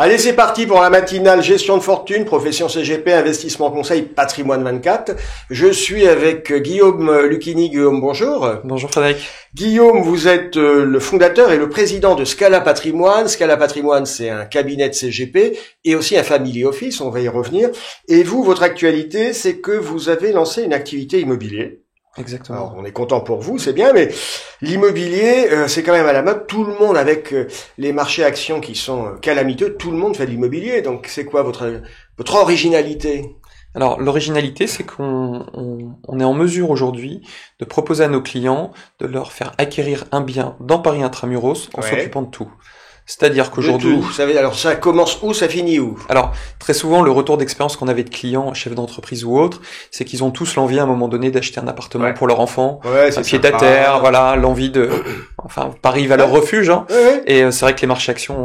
Allez, c'est parti pour la matinale gestion de fortune, profession CGP, investissement conseil, patrimoine 24. Je suis avec Guillaume Lucchini. Guillaume, bonjour. Bonjour Frédéric. Guillaume, vous êtes le fondateur et le président de Scala Patrimoine. Scala Patrimoine, c'est un cabinet de CGP et aussi un family office, on va y revenir. Et vous, votre actualité, c'est que vous avez lancé une activité immobilière. Exactement. Alors, on est content pour vous, c'est bien, mais l'immobilier, c'est quand même à la mode. Tout le monde, avec les marchés actions qui sont calamiteux, tout le monde fait de l'immobilier. Donc, c'est quoi votre originalité? Alors, l'originalité, c'est qu'on est en mesure aujourd'hui de proposer à nos clients de leur faire acquérir un bien dans Paris Intramuros en s'occupant de tout. C'est-à-dire qu'aujourd'hui... Alors, ça commence où, ça finit où? Alors, très souvent, le retour d'expérience qu'on avait de clients, chefs d'entreprise ou autres, c'est qu'ils ont tous l'envie à un moment donné d'acheter un appartement pour leur enfant, un pied-à-terre, voilà, l'envie de... Enfin, Paris va leur refuge, hein. Et c'est vrai que les marchés actions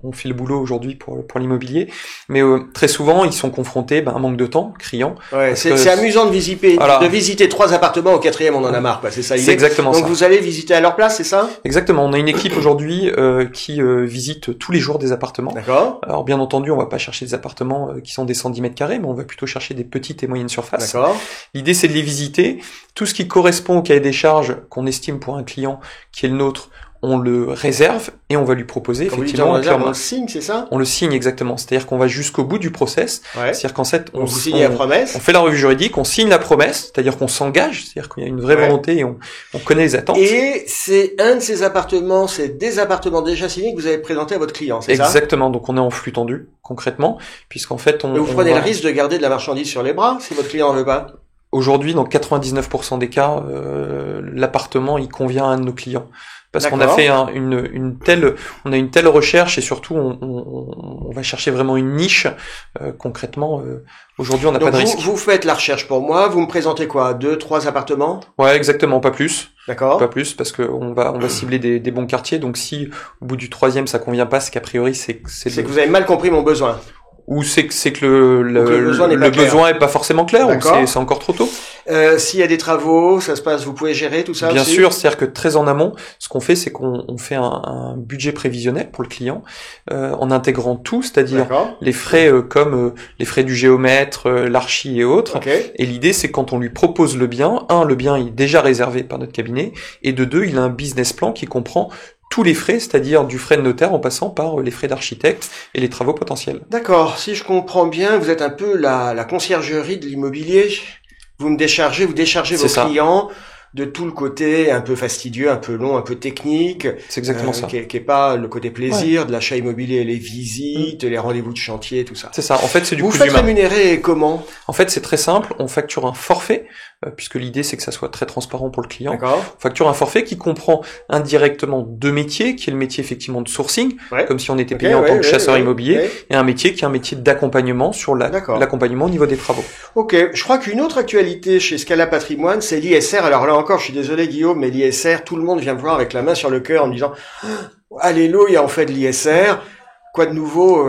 ont fait le boulot aujourd'hui pour l'immobilier. Mais très souvent, ils sont confrontés à un manque de temps criant. C'est amusant de visiter 3 appartements, au 4e, on en a marre, quoi. C'est ça. C'est exactement ça. Donc, vous allez visiter à leur place, c'est ça? Exactement. On a une équipe aujourd'hui qui visite tous les jours des appartements. D'accord. Alors bien entendu, on va pas chercher des appartements qui sont des 110 mètres carrés, mais on va plutôt chercher des petites et moyennes surfaces. D'accord. L'idée, c'est de les visiter. Tout ce qui correspond au cahier des charges qu'on estime pour un client qui est le nôtre, on le réserve et on va lui proposer effectivement on le signe, c'est ça? On le signe exactement. C'est-à-dire qu'on va jusqu'au bout du process. C'est-à-dire qu'en fait, vous signez la promesse. On fait la revue juridique, on signe la promesse, c'est-à-dire qu'on s'engage, c'est-à-dire qu'il y a une vraie volonté et on connaît les attentes. Et c'est un de ces appartements, c'est des appartements déjà signés que vous avez présenté à votre client, c'est ça? Exactement. Donc on est en flux tendu, concrètement, puisqu'en fait vous prenez le risque de garder de la marchandise sur les bras si votre client en veut pas? Aujourd'hui, dans 99% des cas, l'appartement, il convient à un de nos clients. Parce qu'on a fait une telle recherche et surtout on va chercher vraiment une niche. Concrètement, aujourd'hui, on n'a pas de risque. Vous faites la recherche pour moi. Vous me présentez quoi? 2, 3 appartements? Ouais, exactement, pas plus. D'accord. Pas plus, parce que on va cibler des bons quartiers. Donc si au bout du 3e ça convient pas, c'est qu'a priori c'est que vous avez mal compris mon besoin. Ou c'est que le besoin est pas forcément clair, ou c'est encore trop tôt. S'il y a des travaux, ça se passe, vous pouvez gérer tout ça? Bien sûr, c'est-à-dire que très en amont, ce qu'on fait, c'est qu'on fait un budget prévisionnel pour le client, en intégrant tout, c'est-à-dire les frais comme les frais du géomètre, l'archi et autres. Et l'idée, c'est que quand on lui propose le bien, le bien est déjà réservé par notre cabinet, et de 2, il a un business plan qui comprend tous les frais, c'est-à-dire du frais de notaire en passant par les frais d'architecte et les travaux potentiels. D'accord. Si je comprends bien, vous êtes un peu la conciergerie de l'immobilier. Vous déchargez vos clients de tout le côté un peu fastidieux, un peu long, un peu technique. C'est exactement ça. Qui est pas le côté plaisir de l'achat immobilier, les visites, les rendez-vous de chantier, tout ça. C'est ça. En fait, c'est du coût humain. Vous faites rémunérer comment? En fait, c'est très simple. On facture un forfait, puisque l'idée, c'est que ça soit très transparent pour le client. D'accord. On facture un forfait qui comprend indirectement 2 métiers, qui est le métier effectivement de sourcing, comme si on était payé en tant que chasseur immobilier, et un métier qui est un métier d'accompagnement sur l'accompagnement au niveau des travaux. Ok. Je crois qu'une autre actualité chez Scala Patrimoine, c'est l'ISR. Alors là encore, je suis désolé Guillaume, mais l'ISR, tout le monde vient me voir avec la main sur le cœur en me disant alléluia, on fait de l'ISR. Quoi de nouveau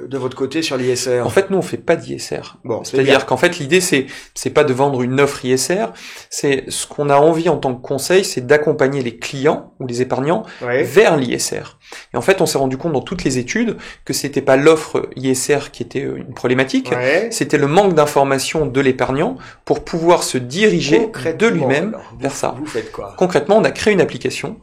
de votre côté sur l'ISR? En fait, nous on fait pas d'ISR. Bon, c'est-à-dire qu'en fait l'idée c'est pas de vendre une offre ISR, c'est ce qu'on a envie en tant que conseil, c'est d'accompagner les clients ou les épargnants vers l'ISR. Et en fait, on s'est rendu compte dans toutes les études que c'était pas l'offre ISR qui était une problématique, c'était le manque d'information de l'épargnant pour pouvoir se diriger de lui-même vers ça. Vous faites quoi? Concrètement, on a créé une application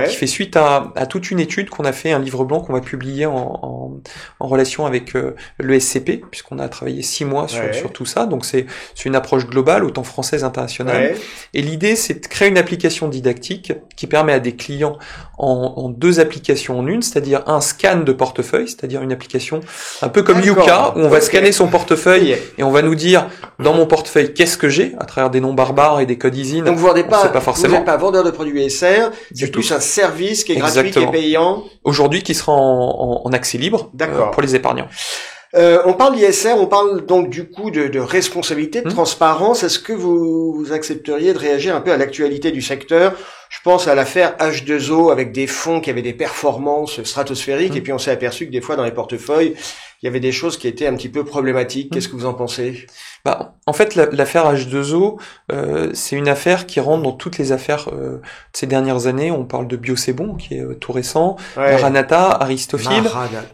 qui fait suite à toute une étude qu'on a fait, un livre blanc qu'on va publier en relation avec le SCP, puisqu'on a travaillé 6 mois sur tout ça. Donc c'est une approche globale, autant française, internationale. Et l'idée, c'est de créer une application didactique qui permet à des clients en 2 applications en une, c'est-à-dire un scan de portefeuille, c'est-à-dire une application un peu comme Yuka, où on va scanner son portefeuille et on va nous dire dans mon portefeuille qu'est-ce que j'ai à travers des noms barbares et des codes ISIN. Donc vous n'êtes pas vendeur de produits ISR, c'est tout. plus un service qui est gratuit, qui est payant. Aujourd'hui, qui sera en accès libre pour les épargnants. On parle d'ISR, on parle donc du coup de responsabilité, de transparence. Est-ce que vous accepteriez de réagir un peu à l'actualité du secteur? Je pense à l'affaire H2O avec des fonds qui avaient des performances stratosphériques et puis on s'est aperçu que des fois dans les portefeuilles, il y avait des choses qui étaient un petit peu problématiques. Qu'est-ce que vous en pensez? En fait, l'affaire H2O, c'est une affaire qui rentre dans toutes les affaires de ces dernières années. On parle de BioC'Bon, qui est tout récent, Maranatha, Aristophil.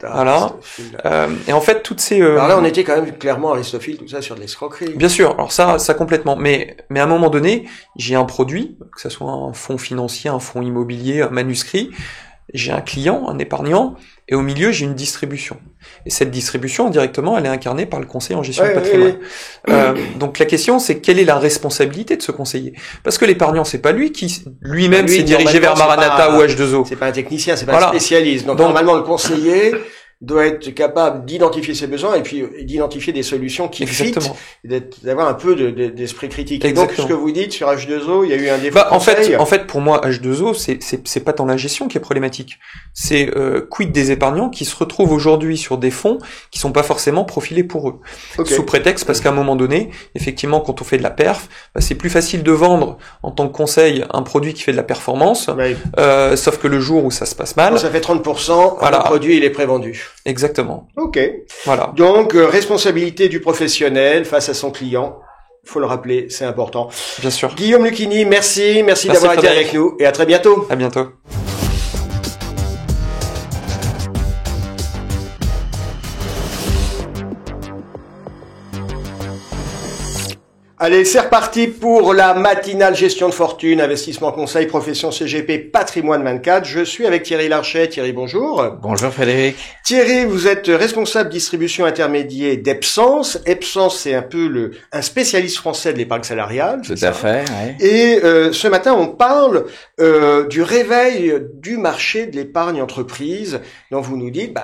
Voilà. Et en fait, toutes ces... Alors là, on était quand même clairement Aristophil, tout ça, sur de l'escroquerie. Bien sûr. Alors ça complètement. Mais à un moment donné, j'ai un produit, que ce soit un fonds financier, un fonds immobilier, un manuscrit. J'ai un client, un épargnant, et au milieu, j'ai une distribution. Et cette distribution, directement, elle est incarnée par le conseiller en gestion de patrimoine. Donc la question, c'est quelle est la responsabilité de ce conseiller? Parce que l'épargnant, c'est pas lui qui lui-même s'est dirigé vers Maranatha ou H2O. C'est pas un technicien, c'est pas un spécialiste. Donc normalement, le conseiller doit être capable d'identifier ses besoins et puis d'identifier des solutions qui fit, d'avoir un peu d'esprit critique. Et donc, ce que vous dites sur H2O, il y a eu un défaut. En fait, pour moi, H2O, c'est pas tant la gestion qui est problématique. C'est quid des épargnants qui se retrouvent aujourd'hui sur des fonds qui sont pas forcément profilés pour eux. Sous prétexte, parce qu'à un moment donné, effectivement, quand on fait de la perf, c'est plus facile de vendre en tant que conseil un produit qui fait de la performance, sauf que le jour où ça se passe mal, ça fait 30%, le produit il est prévendu. Exactement. Ok. Voilà. Donc, responsabilité du professionnel face à son client. Faut le rappeler, c'est important. Bien sûr. Guillaume Lucchini, merci d'avoir été avec nous et à très bientôt. À bientôt. Allez, c'est reparti pour la matinale gestion de fortune, investissement conseil, profession CGP, patrimoine 24. Je suis avec Thierry Larchet. Thierry, bonjour. Bonjour Frédéric. Thierry, vous êtes responsable distribution intermédiaire d'Epsens. Epsens, c'est un peu un spécialiste français de l'épargne salariale. Tout à fait, ouais. Et ce matin, on parle du réveil du marché de l'épargne entreprise. Donc vous nous dites,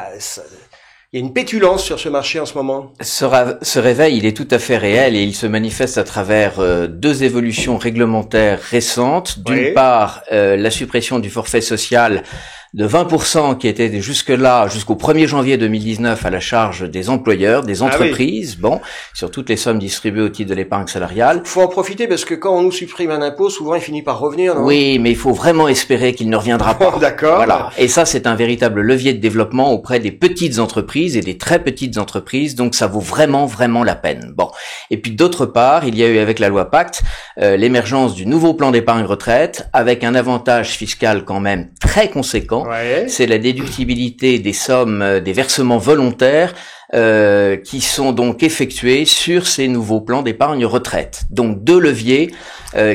il y a une pétulance sur ce marché en ce moment. Ce réveil, il est tout à fait réel et il se manifeste à travers deux évolutions réglementaires récentes. D'une part, la suppression du forfait social de 20% qui était jusque-là, jusqu'au 1er janvier 2019 à la charge des employeurs, des entreprises, sur toutes les sommes distribuées au titre de l'épargne salariale. Faut en profiter parce que quand on nous supprime un impôt, souvent il finit par revenir, non? Oui, mais il faut vraiment espérer qu'il ne reviendra pas. D'accord. Voilà. Et ça, c'est un véritable levier de développement auprès des petites entreprises et des très petites entreprises, donc ça vaut vraiment, vraiment la peine. Et puis d'autre part, il y a eu avec la loi Pacte, l'émergence du nouveau plan d'épargne retraite avec un avantage fiscal quand même très conséquent. C'est la déductibilité des sommes, des versements volontaires qui sont donc effectués sur ces nouveaux plans d'épargne retraite. Donc deux leviers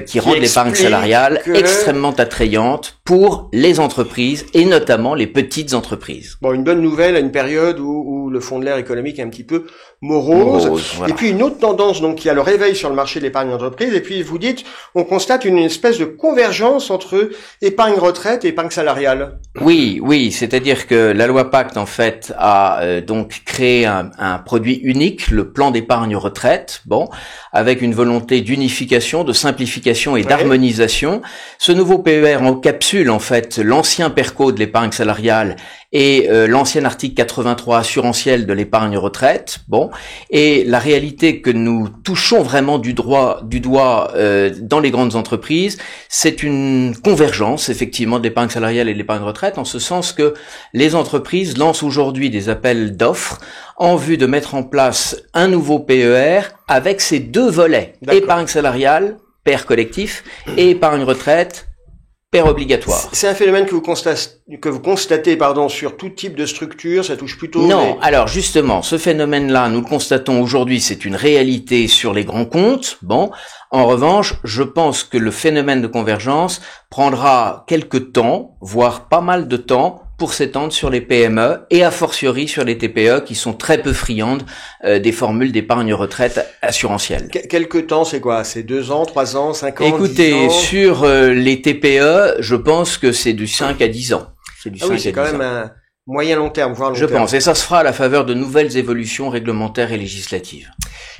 qui rendent l'épargne salariale extrêmement attrayante pour les entreprises et notamment les petites entreprises. Une bonne nouvelle à une période où le fond de l'air économique est un petit peu morose. Voilà. Et puis une autre tendance, donc, il y a le réveil sur le marché de l'épargne entreprise. Et puis vous dites, on constate une espèce de convergence entre épargne retraite et épargne salariale. Oui, c'est-à-dire que la loi Pacte en fait a donc créé un produit unique, le plan d'épargne retraite, avec une volonté d'unification, de simplification et d'harmonisation. Ce nouveau PER encapsule en fait l'ancien PERCO de l'épargne salariale et l'ancien article 83 assurantiel de l'épargne retraite. Et la réalité que nous touchons vraiment du doigt dans les grandes entreprises, c'est une convergence effectivement de l'épargne salariale et de l'épargne retraite, en ce sens que les entreprises lancent aujourd'hui des appels d'offres en vue de mettre en place un nouveau PER avec ces deux volets, épargne salariale, PER collectif, et épargne retraite, PER obligatoire. C'est un phénomène que vous constatez, sur tout type de structure, ça touche plutôt... Non, alors justement, ce phénomène-là, nous le constatons aujourd'hui, c'est une réalité sur les grands comptes. En revanche, je pense que le phénomène de convergence prendra quelques temps, voire pas mal de temps, pour s'étendre sur les PME et a fortiori sur les TPE qui sont très peu friandes des formules d'épargne retraite assurantielle. Quelque temps, c'est quoi? C'est 2 ans, 3 ans, 5 ans? Écoutez, sur les TPE, je pense que c'est du 5 à 10 ans. C'est du 5 à 10 ans. C'est quand même un moyen long terme, voire long terme. Je pense, et ça se fera à la faveur de nouvelles évolutions réglementaires et législatives.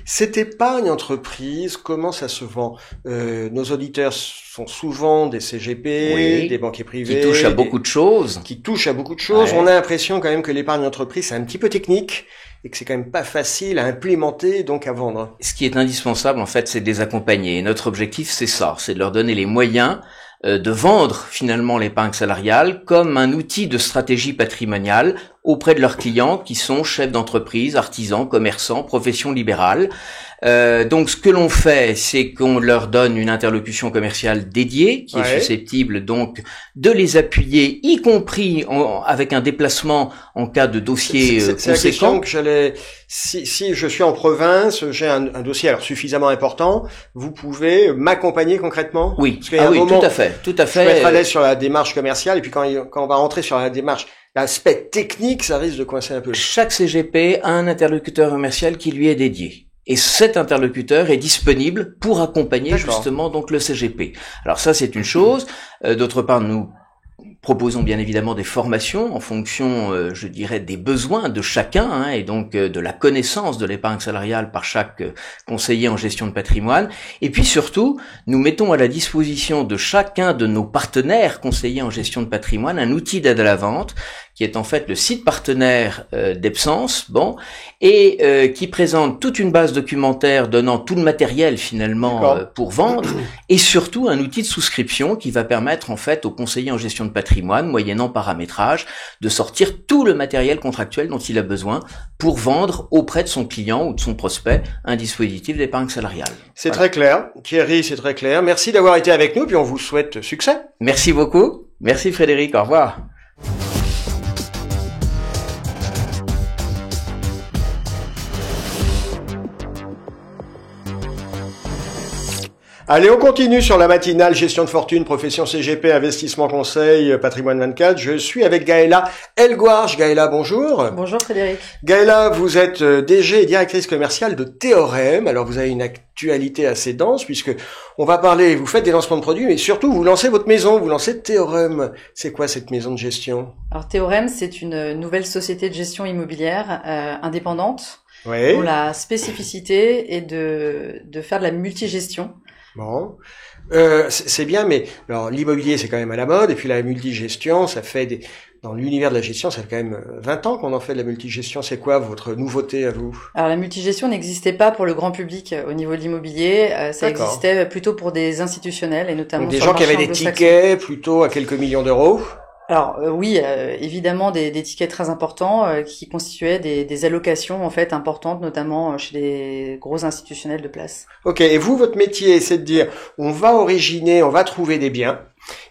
Cette épargne entreprise, comment ça se vend? Nos auditeurs sont souvent des CGP, des banquiers privés. Qui touchent à beaucoup de choses. On a l'impression quand même que l'épargne entreprise, c'est un petit peu technique et que c'est quand même pas facile à implémenter, donc à vendre. Ce qui est indispensable, en fait, c'est de les accompagner. Et notre objectif, c'est ça, c'est de leur donner les moyens de vendre finalement l'épargne salariale comme un outil de stratégie patrimoniale auprès de leurs clients qui sont chefs d'entreprise, artisans, commerçants, professions libérales. Donc ce que l'on fait, c'est qu'on leur donne une interlocution commerciale dédiée qui est susceptible donc de les appuyer, y compris avec un déplacement en cas de dossier conséquent. C'est la question que j'allais. Si je suis en province, j'ai un dossier alors suffisamment important, vous pouvez m'accompagner concrètement? Oui, tout à fait. Je peux être à l'aise sur la démarche commerciale et puis quand on va rentrer sur la démarche, l'aspect technique, ça risque de coincer un peu. Chaque CGP a un interlocuteur commercial qui lui est dédié. Et cet interlocuteur est disponible pour accompagner justement donc le CGP. Alors ça, c'est une chose. D'autre part, nous proposons bien évidemment des formations en fonction, je dirais, des besoins de chacun et donc de la connaissance de l'épargne salariale par chaque conseiller en gestion de patrimoine. Et puis surtout, nous mettons à la disposition de chacun de nos partenaires conseillers en gestion de patrimoine un outil d'aide à la vente qui est en fait le site partenaire d'Epsens, et qui présente toute une base documentaire donnant tout le matériel finalement pour vendre, et surtout un outil de souscription qui va permettre en fait aux conseillers en gestion de patrimoine, moyennant paramétrage, de sortir tout le matériel contractuel dont il a besoin pour vendre auprès de son client ou de son prospect un dispositif d'épargne salariale. C'est très clair, Thierry, c'est très clair. Merci d'avoir été avec nous, puis on vous souhaite succès. Merci beaucoup. Merci Frédéric, au revoir. Allez, on continue sur la matinale gestion de fortune, profession CGP, investissement conseil, patrimoine 24. Je suis avec Gaëla Elgouarche. Gaëla, bonjour. Bonjour Frédéric. Gaëla, vous êtes DG et directrice commerciale de Théorème. Alors vous avez une actualité assez dense puisque on va parler, vous faites des lancements de produits, mais surtout vous lancez votre maison, vous lancez Théorème. C'est quoi cette maison de gestion? Alors Théorème, c'est une nouvelle société de gestion immobilière indépendante dont la spécificité est de faire de la multigestion. Bon, c'est bien, mais alors l'immobilier c'est quand même à la mode, et puis la multigestion, ça fait dans l'univers de la gestion, ça fait quand même 20 ans qu'on en fait de la multigestion. C'est quoi votre nouveauté à vous? Alors la multigestion n'existait pas pour le grand public au niveau de l'immobilier, ça existait plutôt pour des institutionnels et notamment donc des gens qui avaient des tickets plutôt à quelques millions d'euros. Alors oui, évidemment des tickets très importants qui constituaient des allocations en fait importantes, notamment chez les gros institutionnels de place. Ok, et vous, votre métier, c'est de dire, on va trouver des biens,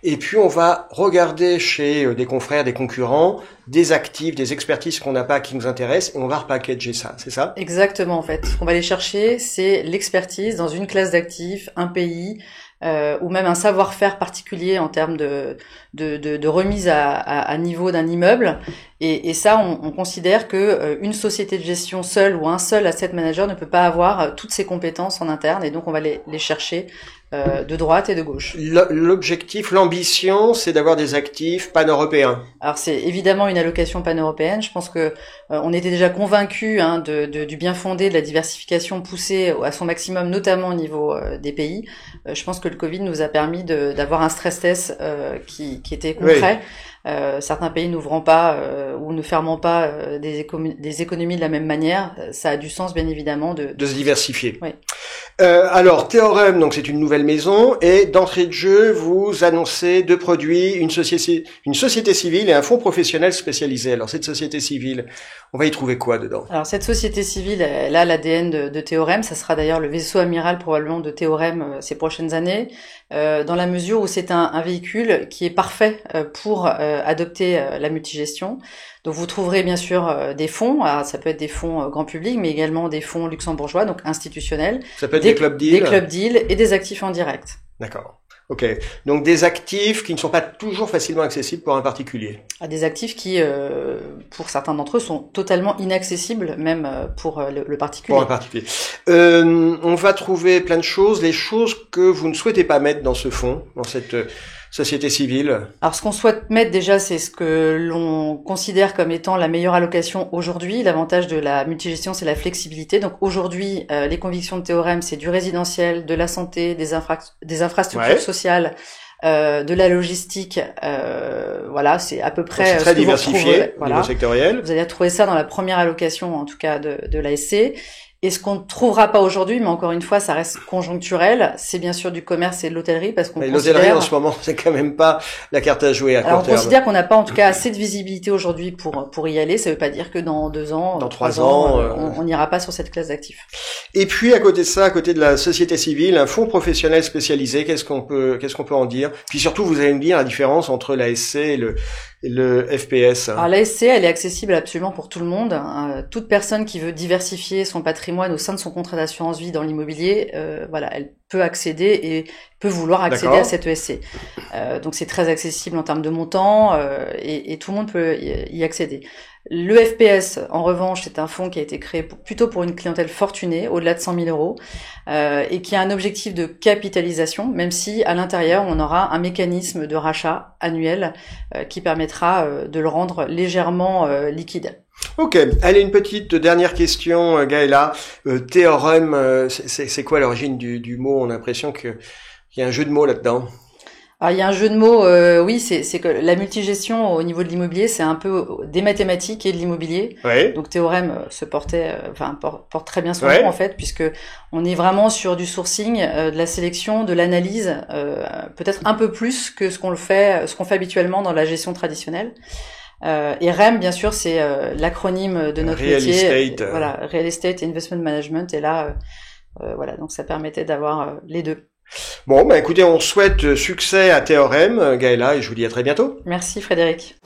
et puis on va regarder chez des confrères, des concurrents, des actifs, des expertises qu'on n'a pas qui nous intéressent, et on va repackager ça, c'est ça? Exactement, en fait. Ce qu'on va aller chercher, c'est l'expertise dans une classe d'actifs, un pays, ou même un savoir-faire particulier en termes de remise à niveau d'un immeuble. Et ça, on considère que une société de gestion seule ou un seul asset manager ne peut pas avoir toutes ces compétences en interne, et donc on va les chercher de droite et de gauche. L'objectif, l'ambition, c'est d'avoir des actifs pan-européens. Alors c'est évidemment une allocation pan-européenne. Je pense que on était déjà convaincus du bien fondé de la diversification poussée à son maximum, notamment au niveau des pays. Je pense que le Covid nous a permis d'avoir un stress test qui était concret. Certains pays n'ouvrant pas ou ne fermant pas des économies de la même manière, ça a du sens bien évidemment de se diversifier. Oui. Alors Théorème, donc c'est une nouvelle maison, et d'entrée de jeu vous annoncez deux produits, une société civile et un fonds professionnel spécialisé. Alors cette société civile, on va y trouver quoi dedans? Alors cette société civile, elle a l'ADN de Théorème, ça sera d'ailleurs le vaisseau amiral probablement de Théorème ces prochaines années, dans la mesure où c'est un véhicule qui est parfait pour adopter la multigestion. Donc vous trouverez bien sûr des fonds, ça peut être des fonds grand public, mais également des fonds luxembourgeois, donc institutionnels. Ça peut être des club deals. Des club deals et des actifs en direct. D'accord. Ok. Donc des actifs qui ne sont pas toujours facilement accessibles pour un particulier. Des actifs qui, pour certains d'entre eux, sont totalement inaccessibles, même pour le particulier. Pour un particulier. On va trouver plein de choses, les choses que vous ne souhaitez pas mettre dans ce fonds, dans cette société civile. Alors ce qu'on souhaite mettre déjà, c'est ce que l'on considère comme étant la meilleure allocation aujourd'hui. L'avantage de la multigestion, c'est la flexibilité. Donc aujourd'hui, les convictions de Théorème, c'est du résidentiel, de la santé, des infrastructures sociales, de la logistique. Voilà, c'est à peu près c'est très diversifié au niveau sectoriel. Vous allez trouver ça dans la première allocation, en tout cas de l'ASC. Et ce qu'on ne trouvera pas aujourd'hui, mais encore une fois, ça reste conjoncturel, c'est bien sûr du commerce et de l'hôtellerie, parce qu'on considère... L'hôtellerie, en ce moment, c'est quand même pas la carte à jouer à court terme. On considère qu'on n'a pas, en tout cas, assez de visibilité aujourd'hui pour y aller. Ça veut pas dire que dans 2 ans, dans 3 ans, on n'ira pas sur cette classe d'actifs. Et puis, à côté de ça, à côté de la société civile, un fonds professionnel spécialisé, qu'est-ce qu'on peut en dire? Puis surtout, vous allez me dire la différence entre la SC et le FPS. Alors la SC, elle est accessible absolument pour tout le monde. Toute personne qui veut diversifier son patrimoine au sein de son contrat d'assurance vie dans l'immobilier, voilà, elle peut accéder et peut vouloir accéder à cette ESC. Donc c'est très accessible en termes de montant et tout le monde peut y accéder. Le FPS, en revanche, c'est un fonds qui a été créé plutôt pour une clientèle fortunée, au-delà de 100 000 euros, et qui a un objectif de capitalisation, même si à l'intérieur, on aura un mécanisme de rachat annuel qui permettra de le rendre légèrement liquide. Ok, allez, une petite dernière question, Gaëla. Théorème, c'est quoi l'origine du mot? On a l'impression qu'il y a un jeu de mots là-dedans. Alors, il y a un jeu de mots, oui, c'est que la multigestion au niveau de l'immobilier, c'est un peu des mathématiques et de l'immobilier. Ouais. Donc théorème porte très bien son nom en fait, puisque on est vraiment sur du sourcing, de la sélection, de l'analyse, peut-être un peu plus que ce qu'on fait habituellement dans la gestion traditionnelle. Et REM, bien sûr, c'est l'acronyme de notre métier. Voilà, Real Estate Investment Management. Et là, voilà, donc ça permettait d'avoir les deux. Bon, écoutez, on souhaite succès à Théorème, Gaëla, et je vous dis à très bientôt. Merci Frédéric.